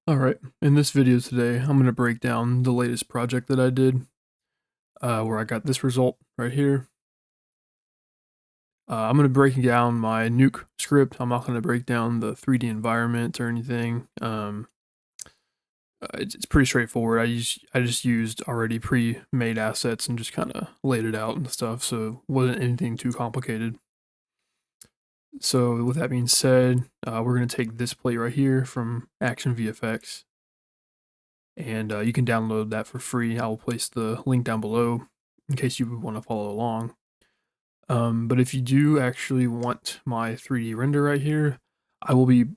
Alright, in this video today, I'm going to break down the latest project that I did, where I got this result right here. I'm going to break down my Nuke script. I'm not going to break down the 3D environment or anything. It's pretty straightforward. I just used already pre-made assets and just kind of laid it out and stuff, so it wasn't anything too complicated. So with that being said, we're going to take this plate right here from Action VFX. And you can download that for free. I will place the link down below in case you want to follow along. But if you do actually want my 3D render right here, I will be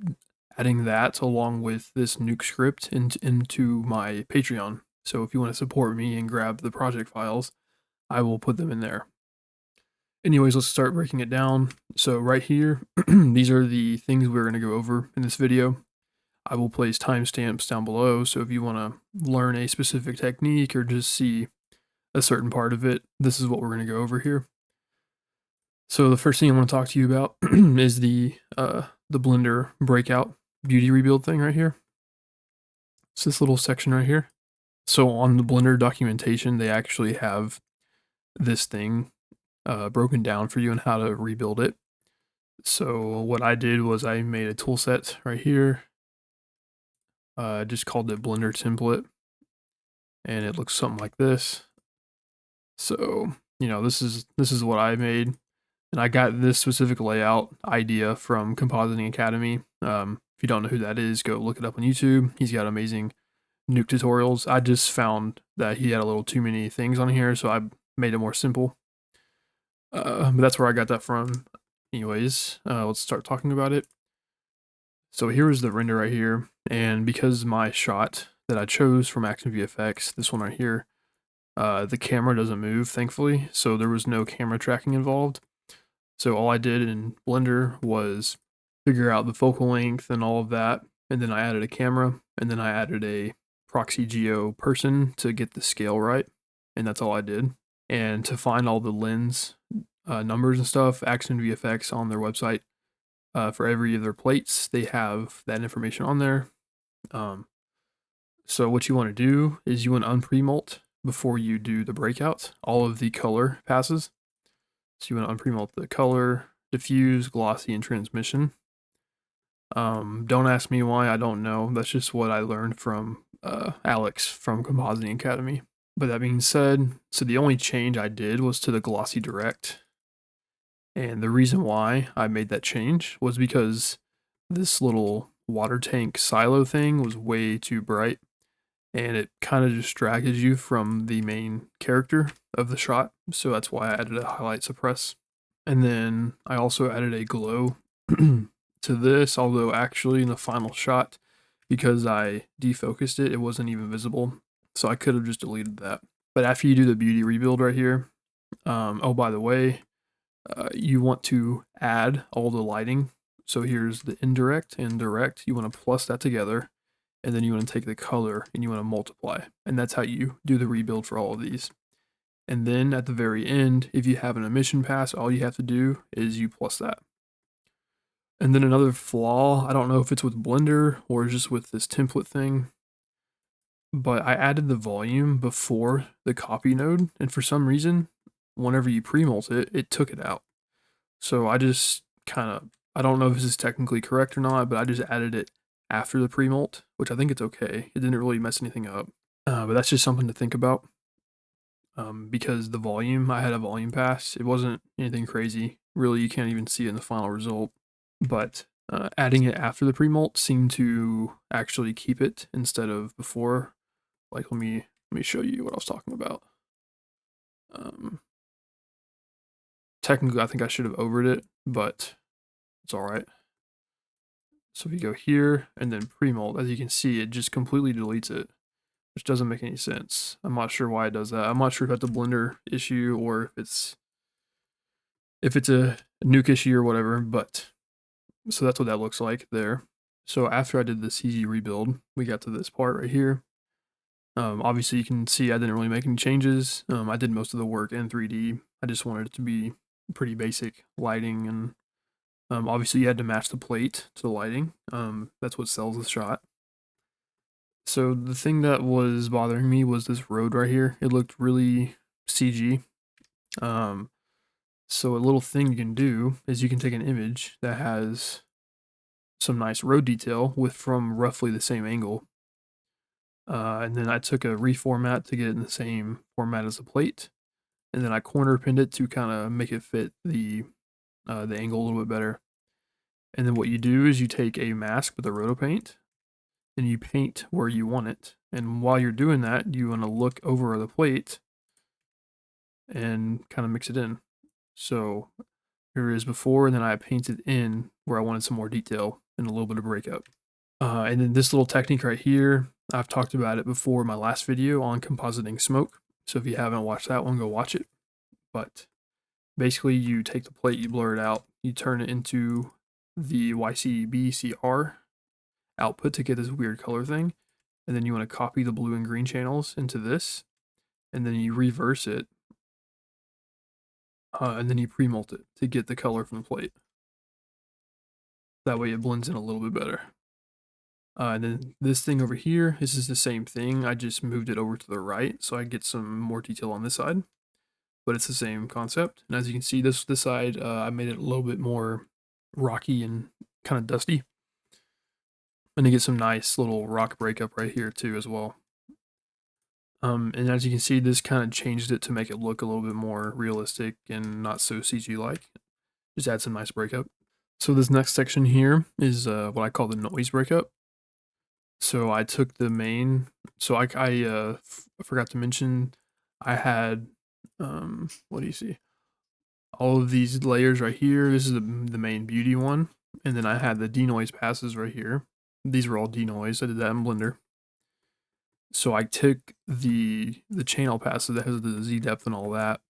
adding that along with this Nuke script into my Patreon. So if you want to support me and grab the project files, I will put them in there. Anyways, let's start breaking it down. So right here, these are the things we're going to go over in this video. I will place timestamps down below, so if you want to learn a specific technique or just see a certain part of it, this is what we're going to go over here. So the first thing I want to talk to you about is the Blender breakout beauty rebuild thing right here. It's this little section right here. So on the Blender documentation, they actually have this thing broken down for you and how to rebuild it. So what I did was I made a tool set right here. Just called it Blender template, and it looks something like this. So, you know, this is what I made, and I got this specific layout idea from Compositing Academy. If you don't know who that is, go look it up on YouTube. He's got amazing Nuke tutorials. I just found that he had a little too many things on here, so I made it more simple. But that's where I got that from. Anyways, let's start talking about it. So here is the render right here, and because my shot that I chose from Action VFX, this one right here, the camera doesn't move, thankfully, so there was no camera tracking involved. So all I did in Blender was figure out the focal length and all of that, and then I added a camera, and then I added a proxy geo person to get the scale right, and that's all I did. And to find all the lens numbers and stuff, Action VFX on their website, for every of their plates, they have that information on there. So what you want to do is you want to unpremult before you do the breakout, all of the color passes. So you want to unpremult the color, diffuse, glossy, and transmission. Don't ask me why, I don't know. That's just what I learned from Alex from Compositing Academy. But that being said, so the only change I did was to the glossy direct. And the reason why I made that change was because this little water tank silo thing was way too bright, and it kind of distracted you from the main character of the shot. So that's why I added a highlight suppress. And then I also added a glow to this, although actually in the final shot, because I defocused it, it wasn't even visible. So I could have just deleted that. But after you do the beauty rebuild right here, oh, by the way, you want to add all the lighting. So here's the indirect and direct. You want to plus that together, and then you want to take the color and you want to multiply. And that's how you do the rebuild for all of these. And then at the very end, if you have an emission pass, all you have to do is you plus that. And then another flaw, I don't know if it's with Blender or just with this template thing, but I added the volume before the copy node, and for some reason, whenever you pre-mult it, it took it out. So I just I don't know if this is technically correct or not, but I just added it after the pre-mult, which I think it's okay. It didn't really mess anything up. But that's just something to think about. Because the volume, I had a volume pass. It wasn't anything crazy. Really, you can't even see it in the final result. But adding it after the pre-mult seemed to actually keep it instead of before. Like, let me show you what I was talking about. Technically, I think I should have overed it, but it's all right. So if you go here and then pre-mult, as you can see, it just completely deletes it, which doesn't make any sense. I'm not sure why it does that. I'm not sure if that's a Blender issue or if it's a Nuke issue or whatever, but so that's what that looks like there. So after I did the CG rebuild, we got to this part right here. Obviously you can see I didn't really make any changes. I did most of the work in 3D. I just wanted it to be pretty basic lighting, and obviously you had to match the plate to the lighting. That's what sells the shot. So the thing that was bothering me was this road right here. It looked really CG. Um, so a little thing you can do is you can take an image that has some nice road detail with from roughly the same angle. And then I took a reformat to get it in the same format as the plate. And then I corner pinned it to kind of make it fit the angle a little bit better. And then what you do is you take a mask with a roto paint and you paint where you want it. And while you're doing that, you want to look over the plate and kind of mix it in. So here it is before, and then I painted in where I wanted some more detail and a little bit of breakup. And then this little technique right here, I've talked about it before in my last video on compositing smoke. So if you haven't watched that one, go watch it. But basically, you take the plate, you blur it out, you turn it into the YCBCR output to get this weird color thing. And then you want to copy the blue and green channels into this. And then you reverse it. And then you pre-mult it to get the color from the plate. That way it blends in a little bit better. And then this thing over here, this is the same thing. I just moved it over to the right so I get some more detail on this side. But it's the same concept. And as you can see, this side, I made it a little bit more rocky and kind of dusty. And to get some nice little rock breakup right here too as well. And as you can see, this kind of changed it to make it look a little bit more realistic and not so CG-like. Just add some nice breakup. So this next section here is what I call the noise breakup. So I took the main, so I forgot to mention, I had, what do you see? All of these layers right here. This is the main beauty one. And then I had the denoise passes right here. These were all denoise. I did that in Blender. So I took the channel passes that has the Z depth and all that.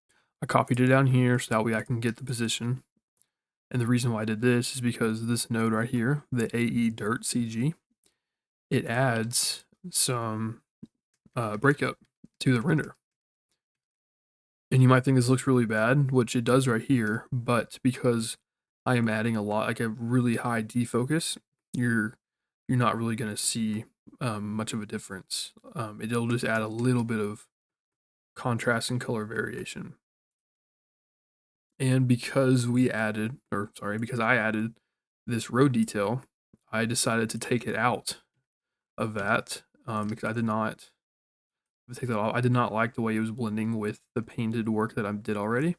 I copied it down here so that way I can get the position. And the reason why I did this is because this node right here, the AE Dirt CG, it adds some breakup to the render. And you might think this looks really bad, which it does right here, but because I am adding a lot, like a really high defocus, you're not really going to see much of a difference. It'll just add a little bit of contrast and color variation. And because because I added this road detail, I decided to take it out of that because I did not take that off. I did not like the way it was blending with the painted work that I did already.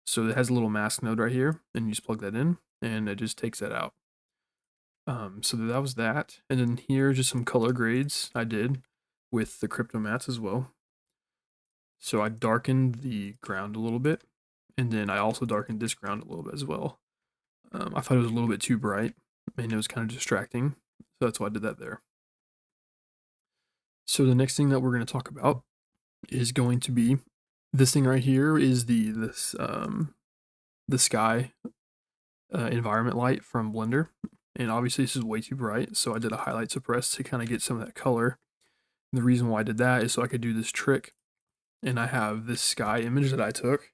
So it has a little mask node right here, and you just plug that in, and it just takes that out. So that was that. And then here, just some color grades I did with the crypto mats as well. So I darkened the ground a little bit, and then I also darkened this ground a little bit as well. I thought it was a little bit too bright, and it was kind of distracting, so that's why I did that there. So the next thing that we're going to talk about is going to be this thing right here is the sky environment light from Blender. And obviously this is way too bright, so I did a highlight suppress to kind of get some of that color. And the reason why I did that is so I could do this trick. And I have this sky image that I took.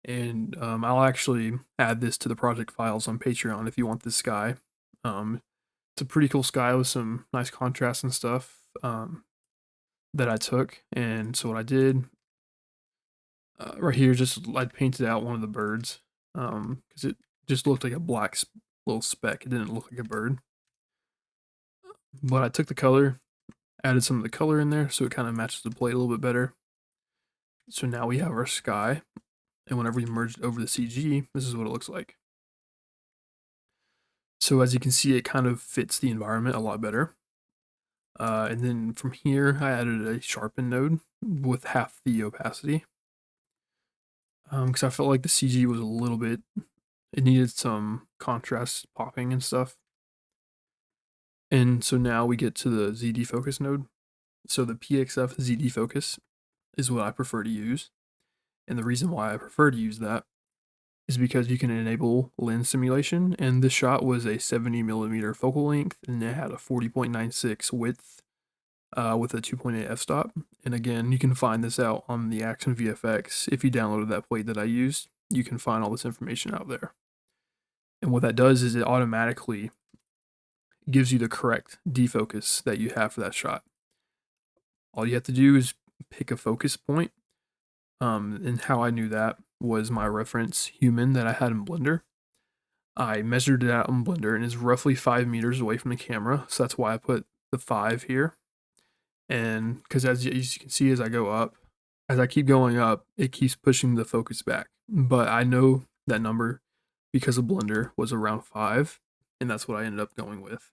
And I'll actually add this to the project files on Patreon if you want this sky. It's a pretty cool sky with some nice contrast and stuff that I took. And so what I did right here, I painted out one of the birds because it just looked like a black little speck. It didn't look like a bird. But I took the color, added some of the color in there so it kind of matches the plate a little bit better. So now we have our sky, and whenever we merge it over the CG, this is what it looks like. So as you can see, it kind of fits the environment a lot better. And then from here, I added a sharpen node with half the opacity. Because I felt like the CG was a little bit, it needed some contrast popping and stuff. And so now we get to the ZDefocus node. So the PXF ZDefocus is what I prefer to use. And the reason why I prefer to use that is because you can enable lens simulation. And this shot was a 70mm focal length, and it had a 40.96 width with a 2.8 f-stop. And again, you can find this out on the Action VFX. If you downloaded that plate that I used, you can find all this information out there. And what that does is it automatically gives you the correct defocus that you have for that shot. All you have to do is pick a focus point. And how I knew that was my reference human that I had in Blender. I measured it out in Blender and it's roughly 5 meters away from the camera, so that's why I put the 5 here. And because as you can see, as I go up, as I keep going up, it keeps pushing the focus back. But I know that number because of Blender was around 5, and that's what I ended up going with.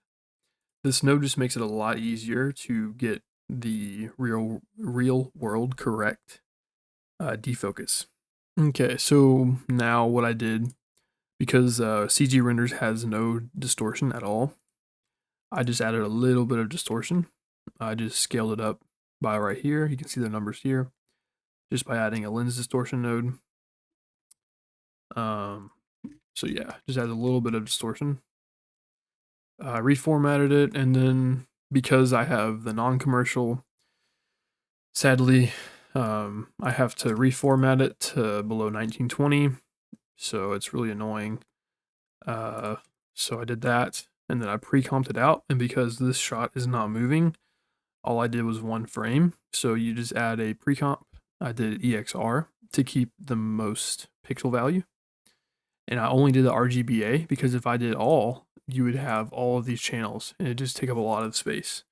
This node just makes it a lot easier to get the real world correct defocus. Okay, so now what I did, because CG Renders has no distortion at all, I just added a little bit of distortion. I just scaled it up by right here. You can see the numbers here, just by adding a lens distortion node. So yeah, just add a little bit of distortion. Reformatted it, and then because I have the non-commercial, sadly, I have to reformat it to below 1920, so it's really annoying. So I did that, and then I pre-comped it out, and because this shot is not moving, all I did was 1 frame, so you just add a pre-comp. I did EXR to keep the most pixel value, and I only did the RGBA because if I did all, you would have all of these channels, and it just take up a lot of space.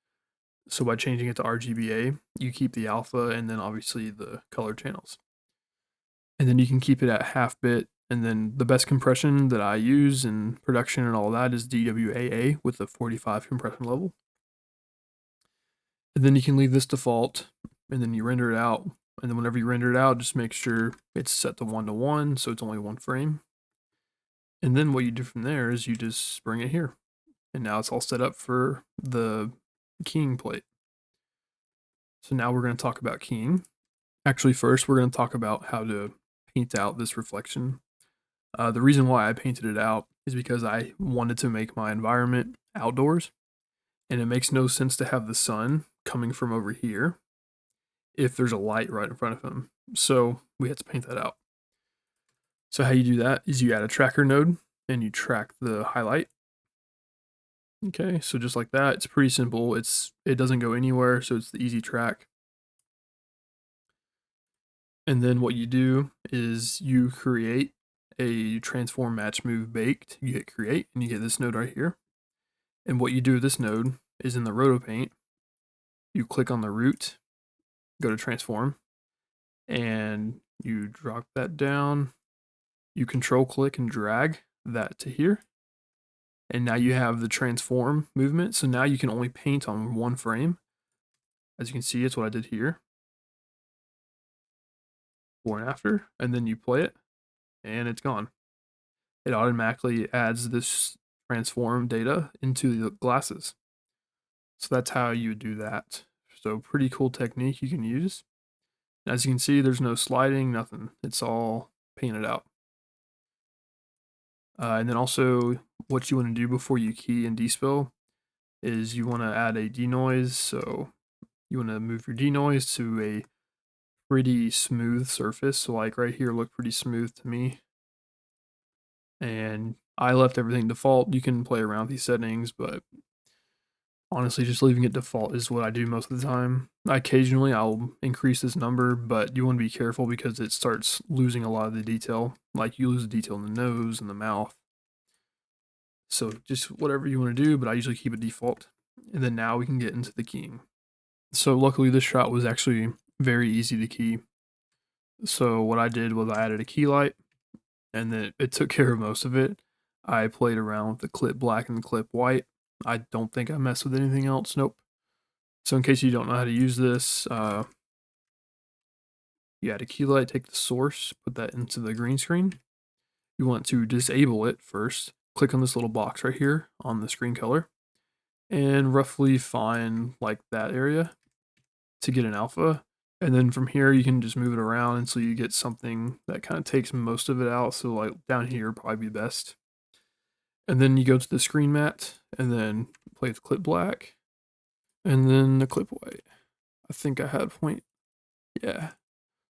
So by changing it to RGBA, you keep the alpha and then obviously the color channels. And then you can keep it at half bit. And then the best compression that I use in production and all that is DWAA with a 45 compression level. And then you can leave this default and then you render it out. And then whenever you render it out, just make sure it's set to 1:1, so it's only 1 frame. And then what you do from there is you just bring it here. And now it's all set up for the keying plate. So now we're going to talk about keying. Actually, first we're going to talk about how to paint out this reflection. The reason why I painted it out is because I wanted to make my environment outdoors, and it makes no sense to have the sun coming from over here if there's a light right in front of him. So we had to paint that out. So how you do that is you add a tracker node and you track the highlight. Okay, so just like that, it's pretty simple. It doesn't go anywhere, so it's the easy track. And then what you do is you create a transform match move baked. You hit create and you get this node right here. And what you do with this node is in the rotopaint, you click on the root, go to transform, and you drop that down. You control click and drag that to here. And now you have the transform movement. So now you can only paint on 1 frame. As you can see, it's what I did here. Before and after, and then you play it, and it's gone. It automatically adds this transform data into the glasses. So that's how you do that. So pretty cool technique you can use. As you can see, there's no sliding, nothing. It's all painted out. And then also what you want to do before you key and despill is you want to add a denoise. So you want to move your denoise to a pretty smooth surface. So like right here looked pretty smooth to me. And I left everything default. You can play around with these settings, but honestly, just leaving it default is what I do most of the time. Occasionally, I'll increase this number, but you want to be careful because it starts losing a lot of the detail. Like you lose detail in the nose and the mouth. So just whatever you want to do, but I usually keep it default. And then now we can get into the keying. So luckily this shot was actually very easy to key. So what I did was I added a key light, and then it took care of most of it. I played around with the clip black and the clip white. I don't think I messed with anything else. Nope. So in case you don't know how to use this, you add a key light, take the source, put that into the green screen. You want to disable it first. Click on this little box right here on the screen color and roughly find like that area to get an alpha. And then from here, you can just move it around until you get something that kind of takes most of it out. So like down here probably be best. And then you go to the screen mat and then play with clip black and then the clip white. I think I had point. Yeah.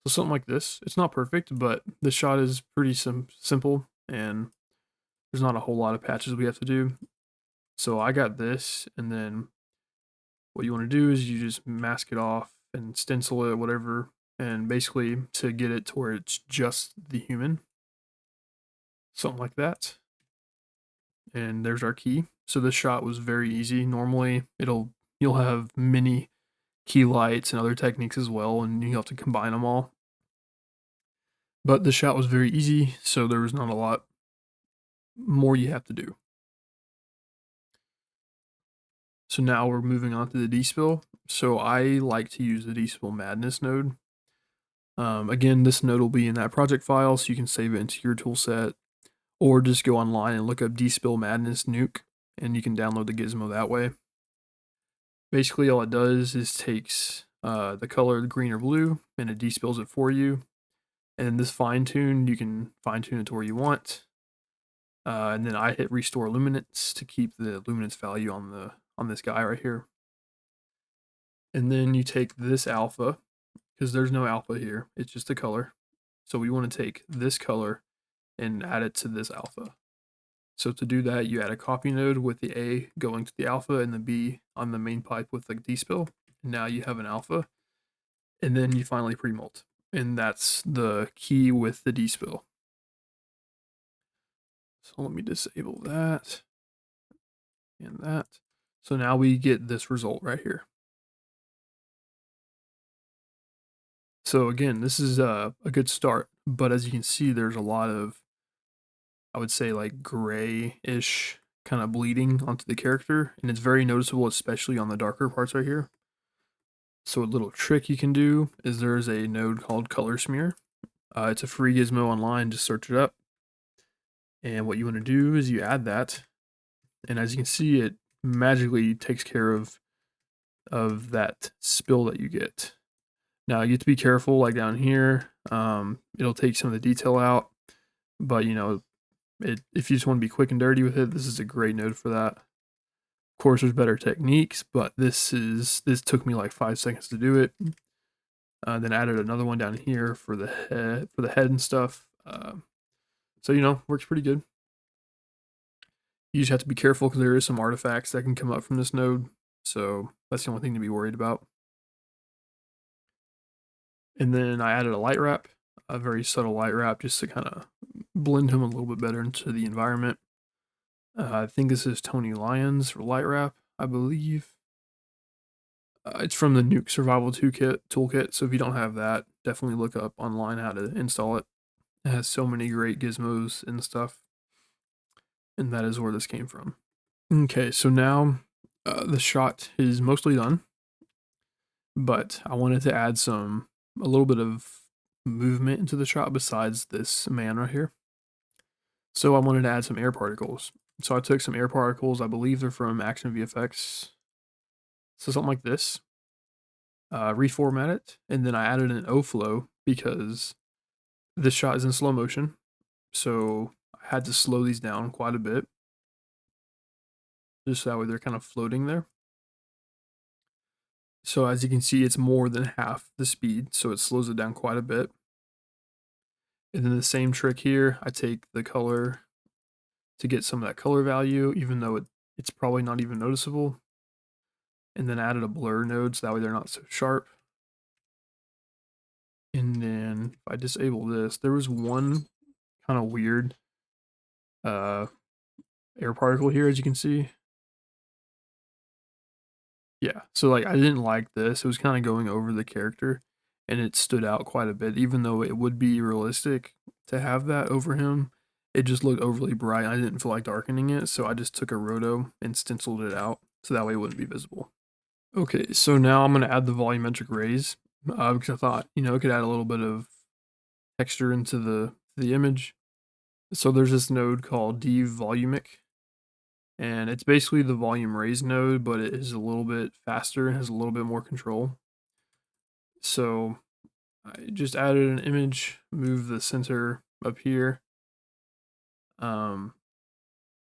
So something like this. It's not perfect, but the shot is pretty simple and there's not a whole lot of patches we have to do. So I got this, and then what you want to do is you just mask it off and stencil it, whatever, and basically to get it to where it's just the human, something like that. And there's our key. So this shot was very easy. Normally you'll have many key lights and other techniques as well, and you have to combine them all. But the shot was very easy, so there was not a lot more you have to do. So now we're moving on to the Despill. So I like to use the Despill Madness node. Again, this node will be in that project file, so you can save it into your tool set, or just go online and look up Despill Madness Nuke, and you can download the Gizmo that way. Basically, all it does is takes the color green or blue, and it despills it for you. And then this fine tune, you can fine tune it to where you want. And then I hit restore luminance to keep the luminance value on this guy right here. And then you take this alpha, because there's no alpha here, it's just a color. So we want to take this color and add it to this alpha. So to do that, you add a copy node with the A going to the alpha and the B on the main pipe with the despill. And now you have an alpha. And then you finally pre-molt. And that's the key with the despill. So let me disable that and that. So now we get this result right here. So again, this is a good start, but as you can see, there's a lot of, I would say, like gray-ish kind of bleeding onto the character, and it's very noticeable, especially on the darker parts right here. So a little trick you can do is there's a node called Color Smear. It's a free gizmo online, just search it up. And what you want to do is you add that, and as you can see, it magically takes care of that spill that you get. Now you have to be careful, like down here, it'll take some of the detail out, but you know, if you just want to be quick and dirty with it, this is a great node for that. Of course, there's better techniques, but this took me like 5 seconds to do it. Then added another one down here for the head and stuff. So you know, works pretty good. You just have to be careful because there is some artifacts that can come up from this node, so that's the only thing to be worried about. And then I added a light wrap, a very subtle light wrap, just to kind of blend him a little bit better into the environment. I think this is Tony Lyons for light wrap, I believe. It's from the Nuke Survival Toolkit, so if you don't have that, definitely look up online how to install it. It has so many great gizmos and stuff, and that is where this came from. Okay, so now the shot is mostly done, but I wanted to add a little bit of movement into the shot besides this man right here. So I wanted to add some air particles. So I took some air particles, I believe they're from Action VFX. So something like this. Reformat it, and then I added an O-flow because this shot is in slow motion. So I had to slow these down quite a bit. Just so that way they're kind of floating there. So as you can see, it's more than half the speed, so it slows it down quite a bit. And then the same trick here, I take the color to get some of that color value, even though it's probably not even noticeable. And then added a blur node, so that way they're not so sharp. And then if I disable this, there was one kind of weird air particle here, as you can see. Yeah, so like I didn't like this. It was kind of going over the character, and it stood out quite a bit, even though it would be realistic to have that over him. It just looked overly bright. I didn't feel like darkening it, so I just took a roto and stenciled it out, so that way it wouldn't be visible. Okay, so now I'm going to add the volumetric rays, because I thought, you know, it could add a little bit of texture into the image. So there's this node called Volumetric, and it's basically the volume raise node, but it is a little bit faster and has a little bit more control. So I just added an image, move the center up here, and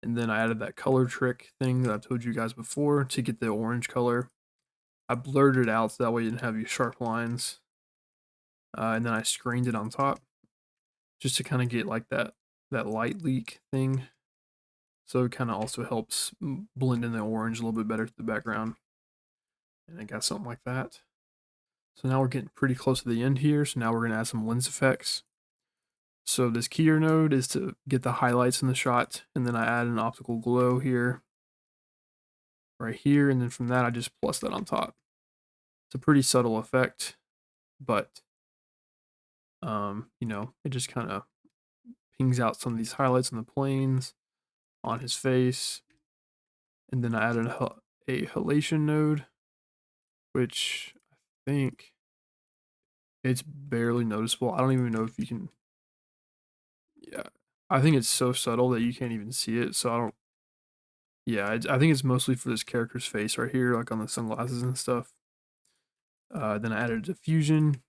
then I added that color trick thing that I've told you guys before to get the orange color. I blurred it out so that way you didn't have these sharp lines, and then I screened it on top just to kind of get like that light leak thing. So it kind of also helps blend in the orange a little bit better to the background. And I got something like that. So now we're getting pretty close to the end here. So now we're going to add some lens effects. So this keyer node is to get the highlights in the shot, and then I add an optical glow here, right here, and then from that I just plus that on top. It's a pretty subtle effect, but you know, it just kind of pings out some of these highlights on the planes, on his face, and then I added a halation node, which I think it's barely noticeable. I don't even know if you can. Yeah, I think it's so subtle that you can't even see it. So I don't. Yeah, I think it's mostly for this character's face right here, like on the sunglasses and stuff. Then I added diffusion,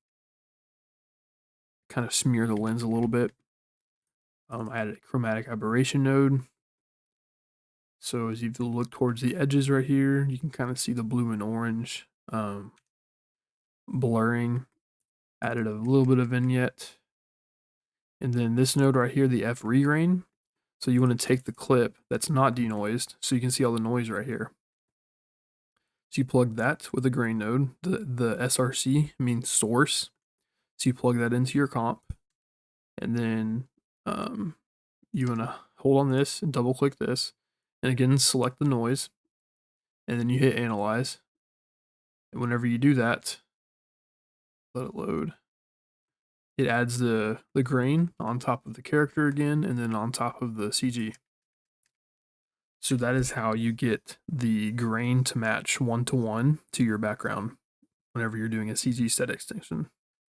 kind of smear the lens a little bit. I added a chromatic aberration node. So as you look towards the edges right here, you can kind of see the blue and orange blurring. Added a little bit of vignette. And then this node right here, the F regrain. So you want to take the clip that's not denoised, so you can see all the noise right here. So you plug that with a grain node. The SRC means source. So you plug that into your comp. And then you want to hold on this and double click this. And again, select the noise. And then you hit analyze. And whenever you do that, let it load. It adds the grain on top of the character again, and then on top of the CG. So that is how you get the grain to match 1-to-1 to your background whenever you're doing a CG set extension.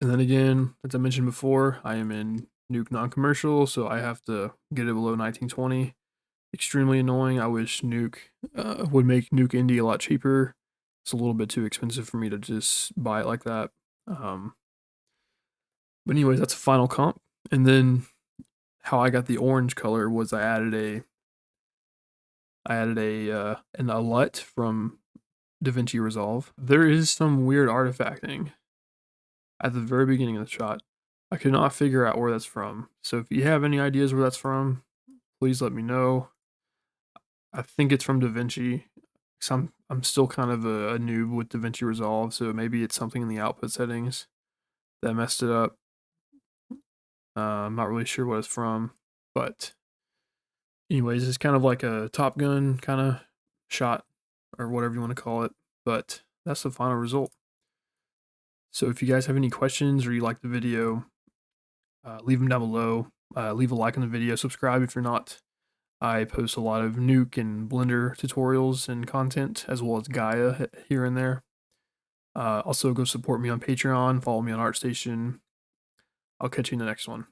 And then again, as I mentioned before, I am in Nuke non-commercial, so I have to get it below 1920. Extremely annoying. I wish Nuke would make Nuke Indie a lot cheaper. It's a little bit too expensive for me to just buy it like that. But anyways, that's a final comp. And then how I got the orange color was I added an LUT from DaVinci Resolve. There is some weird artifacting at the very beginning of the shot. I could not figure out where that's from. So if you have any ideas where that's from, please let me know. I think it's from DaVinci. I'm still kind of a noob with DaVinci Resolve, so maybe it's something in the output settings that messed it up. I'm not really sure what it's from, but anyways, it's kind of like a Top Gun kind of shot or whatever you want to call it, but that's the final result. So if you guys have any questions or you like the video, leave them down below. Leave a like on the video, subscribe if you're not. I post a lot of Nuke and Blender tutorials and content, as well as Gaia here and there. Also, go support me on Patreon, follow me on ArtStation. I'll catch you in the next one.